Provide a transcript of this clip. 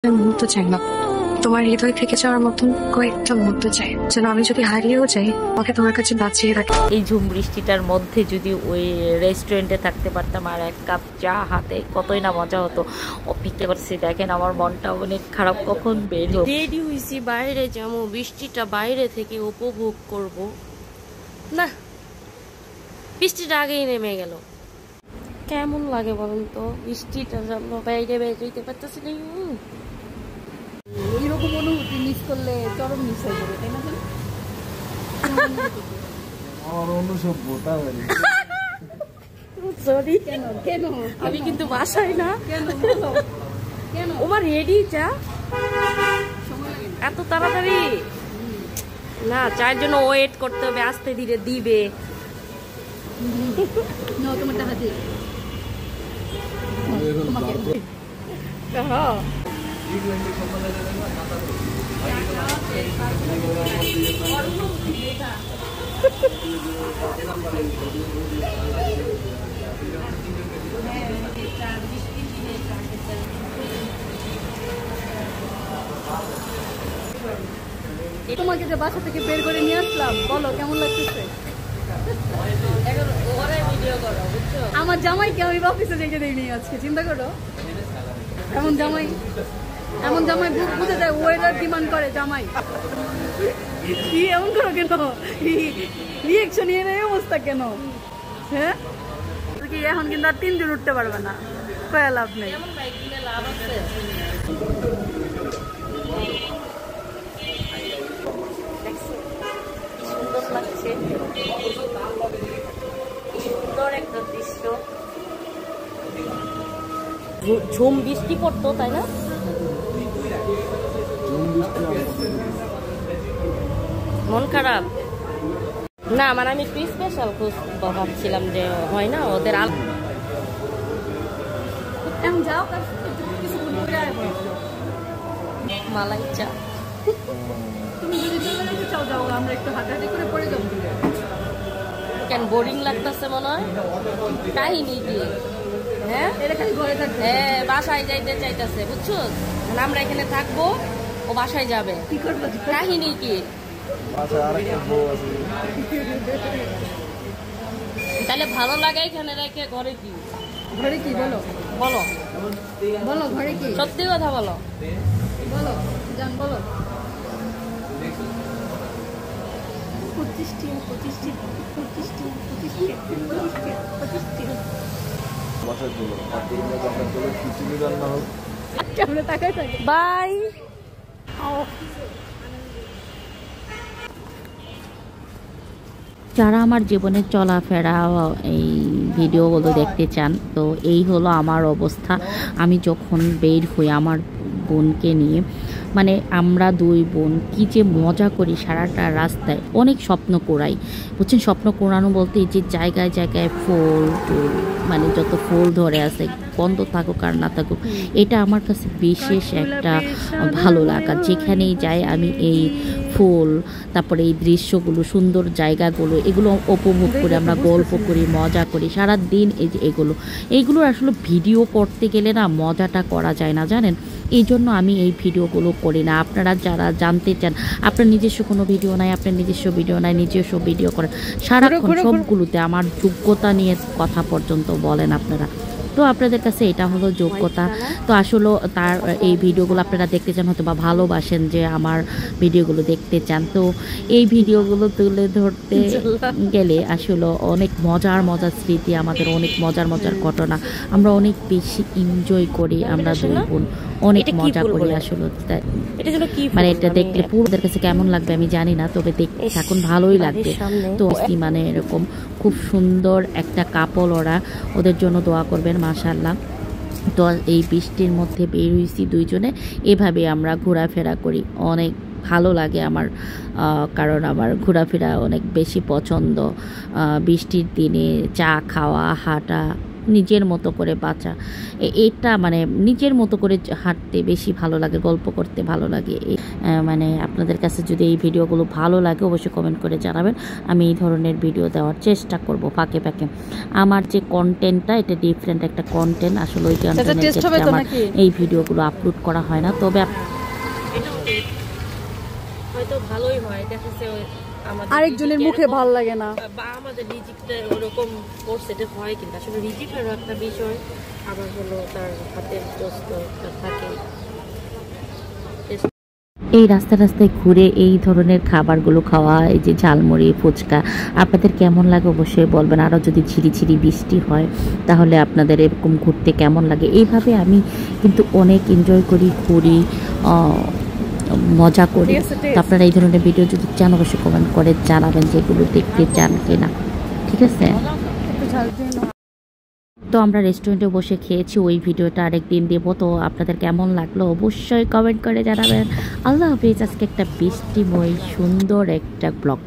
মুহূর্ত চাই না, তোমার হৃদয় থেকে যাওয়ার মতন কয়েকটা মুহূর্ত চাই, যেন আমি যদি হারিয়েও যাই ওকে তোমার কাছে বাঁচিয়ে রাখি। এই ঝুম বৃষ্টিটার মধ্যে যদি ওই রেস্টুরেন্টে থাকতে পারতাম আর এক কাপ চা হাতে, কতই না মজা হতো। অপেক্ষা করছি, দেখেন আমার মনটা অনেক খারাপ, কখন বের হবো। রেডি হয়েছি, বাইরে যাবো, বৃষ্টিটা বাইরে থেকে উপভোগ করব। না, বৃষ্টিটা আগেই নেমে গেল। কেমন লাগে বলুন তো বৃষ্টিটা জন্য বাইরে বের হইতে পারতেছি না। এইরকম অনুভূতি মিস করলে চরম মিস হয়ে যাবে, তাই না? সরি, কেন কেন আমি কিন্তু বাসায় না। কেন কেন ওমার রেডি চা এত তাড়াতাড়ি না, চায়ের জন্য ওয়েট করতে হবে, আস্তে ধীরে দিবে। নাও তোমারটা হাতে। তোমাকে যে বাসা থেকে বের করে নিয়ে আসলাম, বলো কেমন লাগতেছে? আমার জামাইকে আমি অফিসে রেখে দিইনি আজকে, চিন্তা করো। এমন জামাই বুঝে যায়, ওয়েদার ডিমান্ড করে জামাই। কি এমন করো কেন? রিয়েকশন এর এই অবস্থা কেন? হ্যাঁ, কি এখন কিন্তু আর 3 দিন উঠতে পারবে না, কয়া লাভ নেই। সুন্দর লাগছে, সুন্দর একটা দৃশ্য। ঝুম বৃষ্টি পড়তো, তাই না? মন খারাপ না, মানে আমি একটু স্পেশাল ভাবছিলাম যে হয় না ওদের এখন যাও, মালাই চা। তুমি যদি চলে যেতে চাও যাও, আমরা একটু হাঁটাহাঁটি করে পড়ে যাবো। কেন বোরিং লাগতেছে মনে হয়? কাহিনী কি? হ্যাঁ, এটা খালি ঘরে থাকবে। হ্যাঁ, বাসায় যাইতে চাইতেছে, বুঝছো? আমরা এখানে থাকবো, ও বাসায় যাবে। কি করবো? কাহিনী কি? তাহলে ভালো লাগে এখানে রেখে, ঘরে কি? ঘরে কি বলো? বলো বলো ঘরে কি? সত্যি কথা বলো। বলো জান, বলো। 25 বাই। যারা আমার জীবনের চলাফেরা এই ভিডিওগুলো দেখতে চান, তো এই হলো আমার অবস্থা। আমি যখন বের হই আমার বোনকে নিয়ে, মানে আমরা 2 বোন কি যে মজা করি সারাটা রাস্তায়, অনেক স্বপ্ন কোরাই, বুঝছেন? স্বপ্ন কোরানো বলতে এই যে জায়গায় জায়গায় ফুল টুল, মানে যত ফুল ধরে আছে, বন্ধ থাকুক আর না থাকুক, এটা আমার কাছে বিশেষ একটা ভালো লাগা। যেখানেই যাই আমি এই ফুল, তারপরে এই দৃশ্যগুলো, সুন্দর জায়গাগুলো, এগুলো উপভোগ করে আমরা গল্প করি, মজা করি সারা দিন। এই যে এইগুলোর আসলে ভিডিও করতে গেলে না মজাটা করা যায় না, জানেন? এই জন্য আমি এই ভিডিওগুলো করি না। আপনারা যারা জানতে চান, আপনার নিজস্ব কোনো ভিডিও নাই, আপনার নিজস্ব ভিডিও নাই, নিজস্ব ভিডিও করেন সারাক্ষণ, সবগুলোতে আমার যোগ্যতা নিয়ে কথা পর্যন্ত বলেন আপনারা। তো আপনাদের কাছে এটা হলো যোগ্যতা। তো আসলে তার এই ভিডিওগুলো আপনারা দেখতে চান, হয়তো বা ভালোবাসেন যে আমার ভিডিওগুলো দেখতে চান। তো এই ভিডিওগুলো তুলে ধরতে গেলে আসলে অনেক মজার স্মৃতি, আমাদের অনেক মজার ঘটনা, আমরা অনেক বেশি এনজয় করি, আমরা 2 বোন অনেক মজা করি আসলে। মানে এটা দেখলে পুরোদের কাছে কেমন লাগবে আমি জানি না, তবে দেখতে এখন ভালোই লাগবে। তো মানে এরকম খুব সুন্দর একটা কাপল, ওদের জন্য দোয়া করবেন, মাশাআল্লাহ। তো এই বৃষ্টির মধ্যে বের হয়েছি 2 জনে, এভাবে আমরা ঘোরাফেরা করি, অনেক ভালো লাগে আমার, কারণ আমার ঘোরাফেরা অনেক বেশি পছন্দ। বৃষ্টির দিনে চা খাওয়া, হাঁটা, নিজের মতো করে বাঁচা, এটা মানে নিজের মতো করে হাঁটতে বেশি ভালো লাগে, গল্প করতে ভালো লাগে। মানে আপনাদের কাছে যদি এই ভিডিওগুলো ভালো লাগে অবশ্যই কমেন্ট করে জানাবেন। আমি এই ধরনের ভিডিও দেওয়ার চেষ্টা করব ফাঁকে ফাঁকে। আমার যে কন্টেন্টটা এটা ডিফারেন্ট একটা কন্টেন্ট, আসলে ওই কন্টেন্টের ক্ষেত্রে আমার এই ভিডিওগুলো আপলোড করা হয় না। তবে হয়তো ভালোই হয়, দেখাচ্ছে আরেকজনের মুখে ভালো লাগে না বা আমাদের রিজিকটা ওরকম কোর্সেটে হয়, কিন্তু আসলে রিজিকেরও একটা বিষয়, আবার হলো তার হাতের দোস্ত থাকে। এই রাস্তা রাস্তায় ঘুরে এই ধরনের খাবারগুলো খাওয়া, এই যে ঝালমুড়ি ফুচকা, আপনাদের কেমন লাগে অবশ্যই বলবেন। আরও যদি ঝিরিঝিরি বৃষ্টি হয় তাহলে আপনাদের এরকম ঘুরতে কেমন লাগে। এইভাবে আমি কিন্তু অনেক এনজয় করি, ঘুরি, মজা করি। তো আপনারা এই ধরনের ভিডিও যদি চান অবশ্যই কমেন্ট করে জানাবেন যেগুলো দেখতে চান কিনা, ঠিক আছে? তো আমরা রেস্টুরেন্টে বসে খেয়েছি, ওই ভিডিওটা আরেকদিন দেবো। তো আপনাদের কেমন লাগলো অবশ্যই কমেন্ট করে জানাবেন। আল্লাহ হাফিজ। আজকে একটা বৃষ্টিময় সুন্দর একটা ব্লগ।